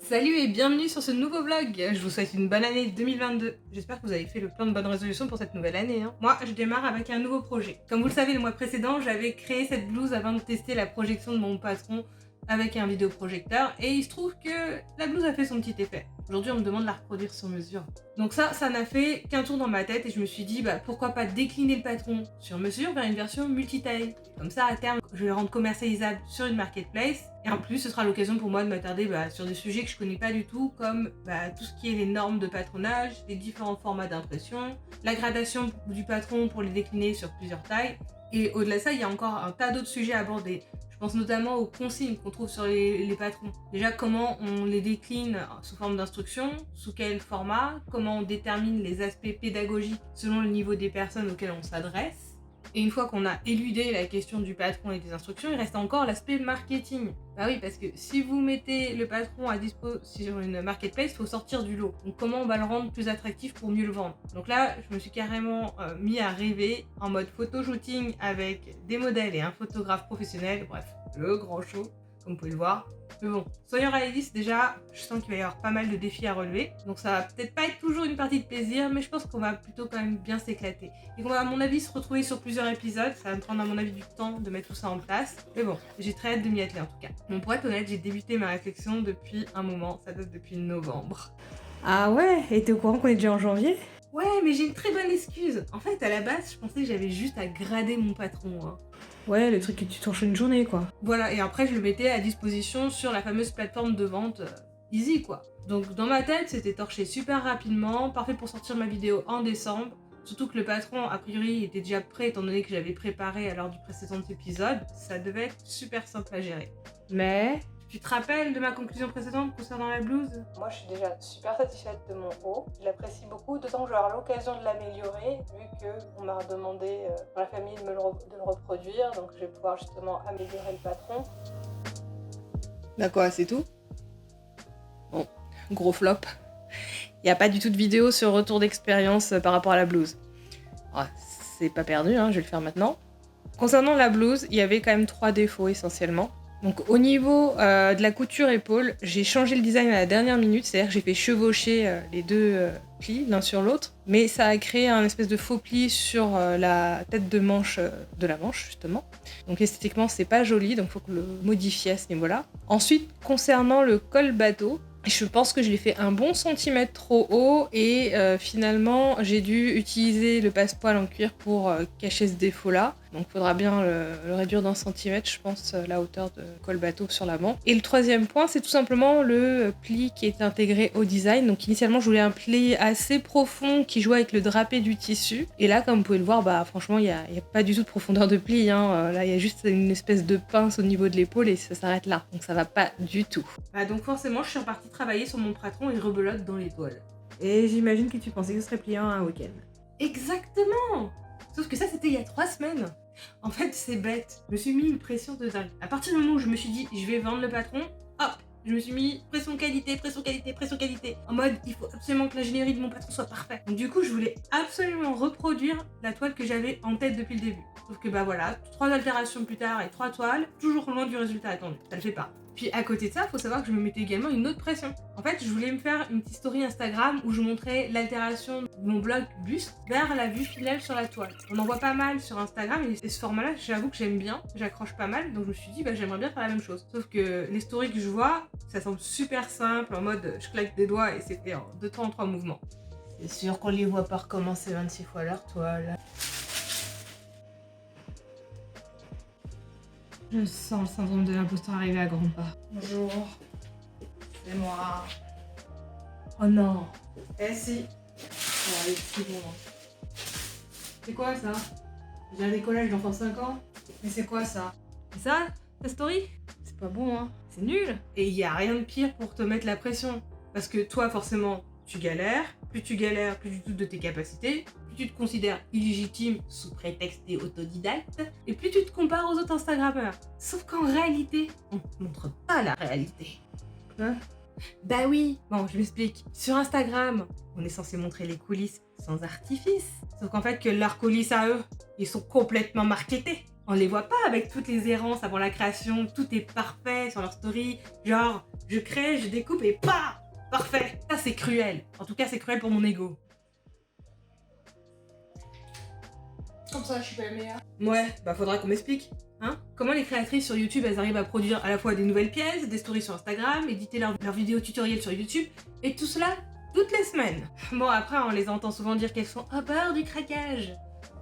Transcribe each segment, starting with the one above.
Salut et bienvenue sur ce nouveau vlog. Je vous souhaite une bonne année 2022. J'espère que vous avez fait le plein de bonnes résolutions pour cette nouvelle année. Moi, je démarre avec un nouveau projet. Comme vous le savez, le mois précédent, j'avais créé cette blouse avant de tester la projection de mon patron avec un vidéoprojecteur et il se trouve que la blouse a fait son petit effet. Aujourd'hui, on me demande de la reproduire sur mesure. Donc ça n'a fait qu'un tour dans ma tête et je me suis dit pourquoi pas décliner le patron sur mesure vers une version multi-taille. Comme ça, à terme, je vais le rendre commercialisable sur une marketplace. Et en plus, ce sera l'occasion pour moi de m'attarder sur des sujets que je connais pas du tout, comme tout ce qui est les normes de patronage, les différents formats d'impression, la gradation du patron pour les décliner sur plusieurs tailles. Et au-delà de ça, il y a encore un tas d'autres sujets à aborder. Je pense notamment aux consignes qu'on trouve sur les patrons. Déjà, comment on les décline sous forme d'instructions, sous quel format, comment on détermine les aspects pédagogiques selon le niveau des personnes auxquelles on s'adresse. Et une fois qu'on a éludé la question du patron et des instructions, il reste encore l'aspect marketing. Bah oui, parce que si vous mettez le patron à dispo sur une marketplace, il faut sortir du lot. Donc comment on va le rendre plus attractif pour mieux le vendre? Donc là, je me suis carrément mis à rêver en mode photo-shooting avec des modèles et un photographe professionnel. Bref, le grand show, comme vous pouvez le voir. Mais bon, soyons réalistes, déjà, je sens qu'il va y avoir pas mal de défis à relever. Donc ça va peut-être pas être toujours une partie de plaisir, mais je pense qu'on va plutôt quand même bien s'éclater. Et qu'on va à mon avis se retrouver sur plusieurs épisodes. Ça va me prendre à mon avis du temps de mettre tout ça en place. Mais bon, j'ai très hâte de m'y atteler en tout cas. Bon, pour être honnête, j'ai débuté ma réflexion depuis un moment. Ça date depuis novembre. Ah ouais? Et t'es au courant qu'on est déjà en janvier? Ouais, mais j'ai une très bonne excuse. En fait, à la base, je pensais que j'avais juste à grader mon patron. Ouais, le truc que tu torches une journée, quoi. Voilà, et après je le mettais à disposition sur la fameuse plateforme de vente Easy quoi. Donc dans ma tête, c'était torché super rapidement, parfait pour sortir ma vidéo en décembre. Surtout que le patron, a priori, était déjà prêt étant donné que j'avais préparé à l'heure du précédent épisode. Ça devait être super simple à gérer. Mais... Tu te rappelles de ma conclusion précédente concernant la blouse? Moi, je suis déjà super satisfaite de mon haut. Je l'apprécie beaucoup, d'autant que je vais avoir l'occasion de l'améliorer, vu qu'on m'a demandé dans la famille de le reproduire. Donc, je vais pouvoir justement améliorer le patron. Bah quoi, c'est tout? Bon, gros flop. Y a pas du tout de vidéo sur retour d'expérience par rapport à la blouse. Ouais, c'est pas perdu, je vais le faire maintenant. Concernant la blouse, il y avait quand même 3 défauts essentiellement. Donc au niveau de la couture épaule, j'ai changé le design à la dernière minute, c'est-à-dire que j'ai fait chevaucher les deux plis l'un sur l'autre, mais ça a créé un espèce de faux pli sur la tête de manche de la manche justement. Donc esthétiquement c'est pas joli, donc il faut que le modifier à ce niveau-là. Ensuite, concernant le col bateau, je pense que je l'ai fait un bon centimètre trop haut et finalement j'ai dû utiliser le passepoil en cuir pour cacher ce défaut-là. Donc il faudra bien le réduire d'un centimètre, je pense, la hauteur de col bateau sur l'avant. Et le troisième point, c'est tout simplement le pli qui est intégré au design. Donc initialement, je voulais un pli assez profond qui joue avec le drapé du tissu. Et là, comme vous pouvez le voir, franchement, il n'y a pas du tout de profondeur de pli. Là, il y a juste une espèce de pince au niveau de l'épaule et ça s'arrête là. Donc ça va pas du tout. Donc forcément, je suis repartie travailler sur mon patron et rebelote dans l'étoile. Et j'imagine que tu pensais que ce serait plié en un week-end. Exactement! Sauf que ça, c'était il y a 3 semaines. En fait, c'est bête. Je me suis mis une pression de dingue. À partir du moment où je me suis dit, je vais vendre le patron, hop, je me suis mis pression qualité, pression qualité, pression qualité. En mode, il faut absolument que l'ingénierie de mon patron soit parfaite. Donc du coup, je voulais absolument reproduire la toile que j'avais en tête depuis le début. Sauf que 3 altérations plus tard et 3 toiles, toujours loin du résultat attendu. Ça le fait pas. Puis à côté de ça, faut savoir que je me mettais également une autre pression. En fait, je voulais me faire une petite story Instagram où je montrais l'altération de mon bloc buste vers la vue finale sur la toile. On en voit pas mal sur Instagram et ce format-là, j'avoue que j'aime bien, j'accroche pas mal, donc je me suis dit j'aimerais bien faire la même chose. Sauf que les stories que je vois, ça semble super simple, en mode je claque des doigts et c'est fait en 2 temps en 3 mouvements. C'est sûr qu'on les voit pas recommencer 26 fois leur toile. Je sens le syndrome de l'imposteur arriver à grands pas. Bonjour, c'est moi. Oh non. Eh si. Bon, allez, c'est bon. C'est quoi ça? J'ai un décollage d'enfant 5 ans? Mais c'est quoi ça? C'est ça, ta story? C'est pas bon, C'est nul. Et il y a rien de pire pour te mettre la pression. Parce que toi, forcément, tu galères. Plus tu galères, plus tu doutes de tes capacités. Plus tu te considères illégitime sous prétexte t'es autodidacte. Et plus tu te compares aux autres Instagrammeurs. Sauf qu'en réalité, on te montre pas la réalité. Hein? Bah oui. Bon, je m'explique. Sur Instagram, on est censé montrer les coulisses sans artifice. Sauf qu'en fait, que leurs coulisses à eux, ils sont complètement marketés. On les voit pas avec toutes les errances avant la création, tout est parfait sur leur story, genre je crée, je découpe et pas parfait. Ça c'est cruel, en tout cas c'est cruel pour mon ego. Comme ça, je suis pas la meilleure. Ouais, bah faudra qu'on m'explique. Hein? Comment les créatrices sur YouTube elles arrivent à produire à la fois des nouvelles pièces, des stories sur Instagram, éditer leurs vidéos tutoriels sur YouTube, et tout cela toutes les semaines. Bon après on les entend souvent dire qu'elles sont à bord du craquage.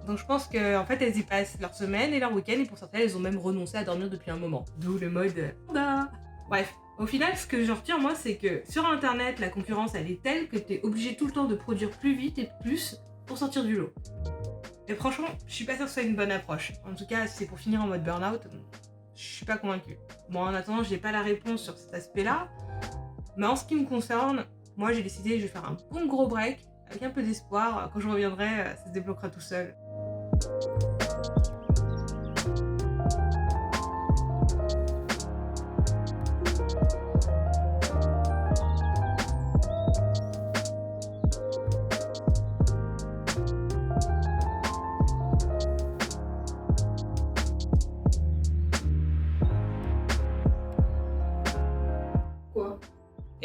Donc je pense qu'en fait elles y passent leur semaine et leur week-end et pour certaines elles ont même renoncé à dormir depuis un moment. D'où le mode panda. Bref, au final ce que j'en retiens moi c'est que sur internet la concurrence elle est telle que t'es obligé tout le temps de produire plus vite et plus pour sortir du lot. Et franchement, je suis pas sûre que ce soit une bonne approche. En tout cas, si c'est pour finir en mode burn-out, je suis pas convaincue. Bon, en attendant, j'ai pas la réponse sur cet aspect-là. Mais en ce qui me concerne, moi j'ai décidé que je vais faire un bon gros break, avec un peu d'espoir. Quand je reviendrai, ça se débloquera tout seul.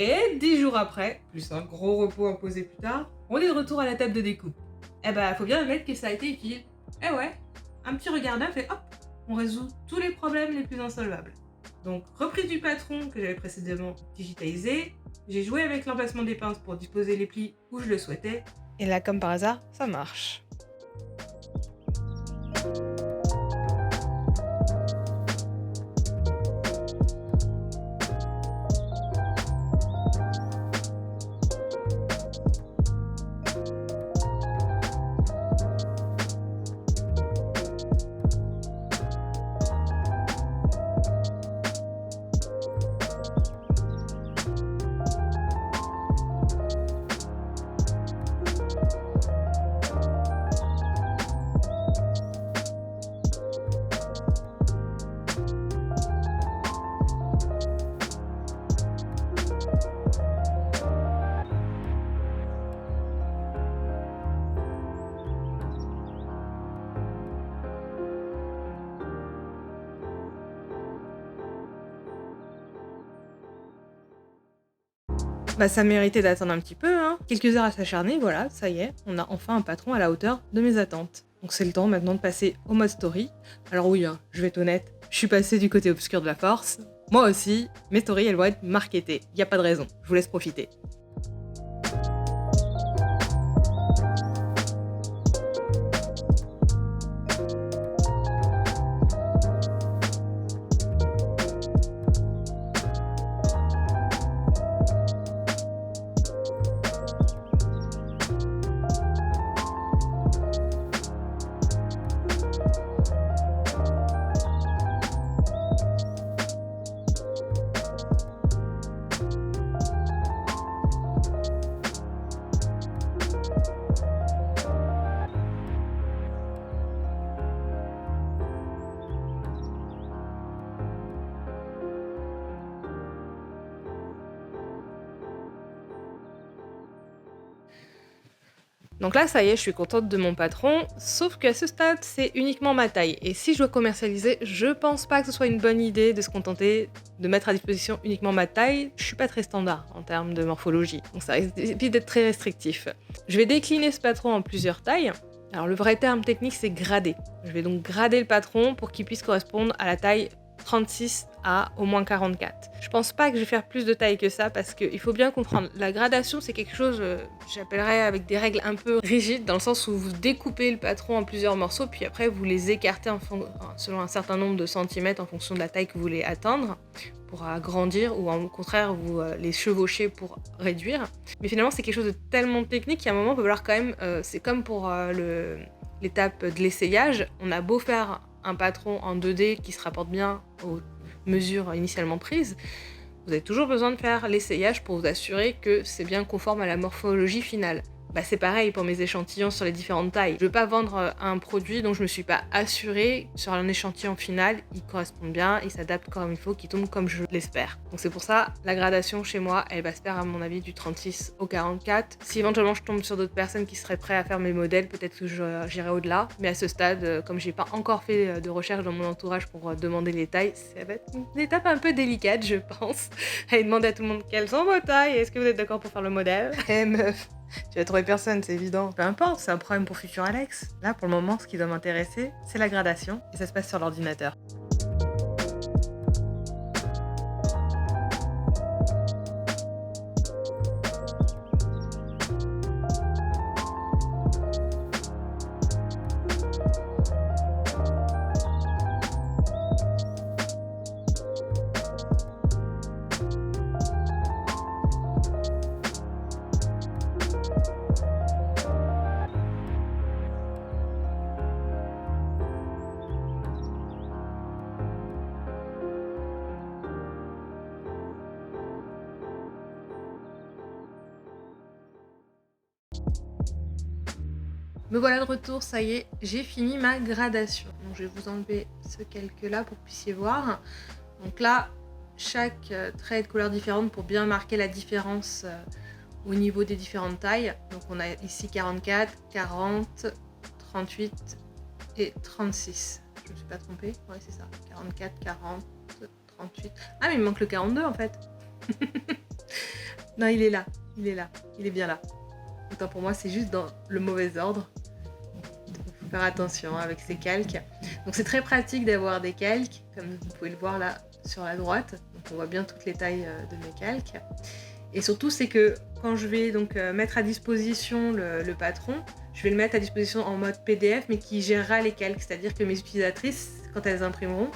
Et 10 jours après, plus un gros repos imposé plus tard, on est de retour à la table de découpe. Eh bah, faut bien admettre que ça a été utile. Eh ouais, un petit regard neuf et hop, on résout tous les problèmes les plus insolvables. Donc, reprise du patron que j'avais précédemment digitalisé, j'ai joué avec l'emplacement des pinces pour disposer les plis où je le souhaitais. Et là, comme par hasard, ça marche. Bah ça méritait d'attendre un petit peu, hein. Quelques heures à s'acharner, voilà, ça y est, on a enfin un patron à la hauteur de mes attentes. Donc c'est le temps maintenant de passer au mode story. Alors oui, hein, je vais être honnête, je suis passée du côté obscur de la force. Moi aussi, mes stories elles vont être marketées, y a pas de raison, je vous laisse profiter. Donc là, ça y est, je suis contente de mon patron, sauf qu'à ce stade, c'est uniquement ma taille. Et si je dois commercialiser, je pense pas que ce soit une bonne idée de se contenter de mettre à disposition uniquement ma taille. Je suis pas très standard en termes de morphologie, donc ça risque d'être très restrictif. Je vais décliner ce patron en plusieurs tailles. Alors le vrai terme technique, c'est grader. Je vais donc grader le patron pour qu'il puisse correspondre à la taille 36 à au moins 44. Je pense pas que je vais faire plus de taille que ça parce qu'il faut bien comprendre, la gradation c'est quelque chose, j'appellerais avec des règles un peu rigides, dans le sens où vous découpez le patron en plusieurs morceaux, puis après vous les écartez selon un certain nombre de centimètres en fonction de la taille que vous voulez atteindre, pour agrandir, ou au contraire vous les chevauchez pour réduire. Mais finalement c'est quelque chose de tellement technique qu'à un moment il va falloir quand même, c'est comme pour l'étape de l'essayage, on a beau faire un patron en 2D qui se rapporte bien aux mesures initialement prises, vous avez toujours besoin de faire l'essayage pour vous assurer que c'est bien conforme à la morphologie finale. Bah c'est pareil pour mes échantillons sur les différentes tailles. Je veux pas vendre un produit dont je me suis pas assurée sur un échantillon final, il correspond bien, il s'adapte comme il faut, qu'il tombe comme je l'espère. Donc c'est pour ça, la gradation chez moi, elle va se faire à mon avis du 36 au 44. Si éventuellement je tombe sur d'autres personnes qui seraient prêtes à faire mes modèles, peut-être que j'irai au-delà. Mais à ce stade, comme j'ai pas encore fait de recherche dans mon entourage pour demander les tailles, ça va être une étape un peu délicate, je pense. Et demander à tout le monde quelles sont vos tailles, est-ce que vous êtes d'accord pour faire le modèle? Eh meuf, tu vas trouver personne, c'est évident. Peu importe, c'est un problème pour futur Alex. Là, pour le moment, ce qui doit m'intéresser, c'est la gradation, et ça se passe sur l'ordinateur. Me voilà de retour, ça y est, j'ai fini ma gradation. Donc je vais vous enlever ce calque-là pour que vous puissiez voir. Donc là, chaque trait est de couleur différente pour bien marquer la différence au niveau des différentes tailles. Donc on a ici 44, 40, 38 et 36. Je ne me suis pas trompée, ouais c'est ça, 44, 40, 38. Ah mais il me manque le 42 en fait. Non, il est là, il est là, il est bien là. Autant pour moi, c'est juste dans le mauvais ordre. Il faut faire attention avec ces calques. Donc c'est très pratique d'avoir des calques, comme vous pouvez le voir là sur la droite. Donc on voit bien toutes les tailles de mes calques. Et surtout, c'est que quand je vais donc mettre à disposition le patron, je vais le mettre à disposition en mode PDF, mais qui gérera les calques. C'est-à-dire que mes utilisatrices, quand elles imprimeront,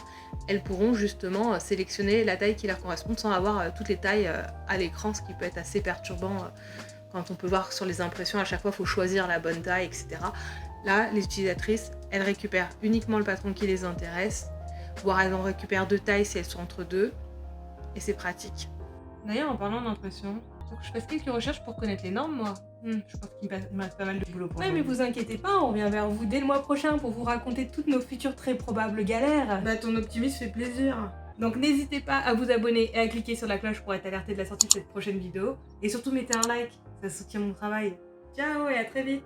elles pourront justement sélectionner la taille qui leur correspond sans avoir toutes les tailles à l'écran, ce qui peut être assez perturbant quand on peut voir sur les impressions, à chaque fois il faut choisir la bonne taille, etc. Là, les utilisatrices, elles récupèrent uniquement le patron qui les intéresse, voire elles en récupèrent 2 tailles si elles sont entre 2, et c'est pratique. D'ailleurs, en parlant d'impression, faut que je fasse quelques recherches pour connaître les normes, moi. Je pense qu'il me reste pas mal de boulot pour Ouais, mais vous inquiétez pas, on revient vers vous dès le mois prochain pour vous raconter toutes nos futures très probables galères. Bah, ton optimisme fait plaisir. Donc n'hésitez pas à vous abonner et à cliquer sur la cloche pour être alerté de la sortie de cette prochaine vidéo. Et surtout mettez un like, ça soutient mon travail. Ciao et à très vite.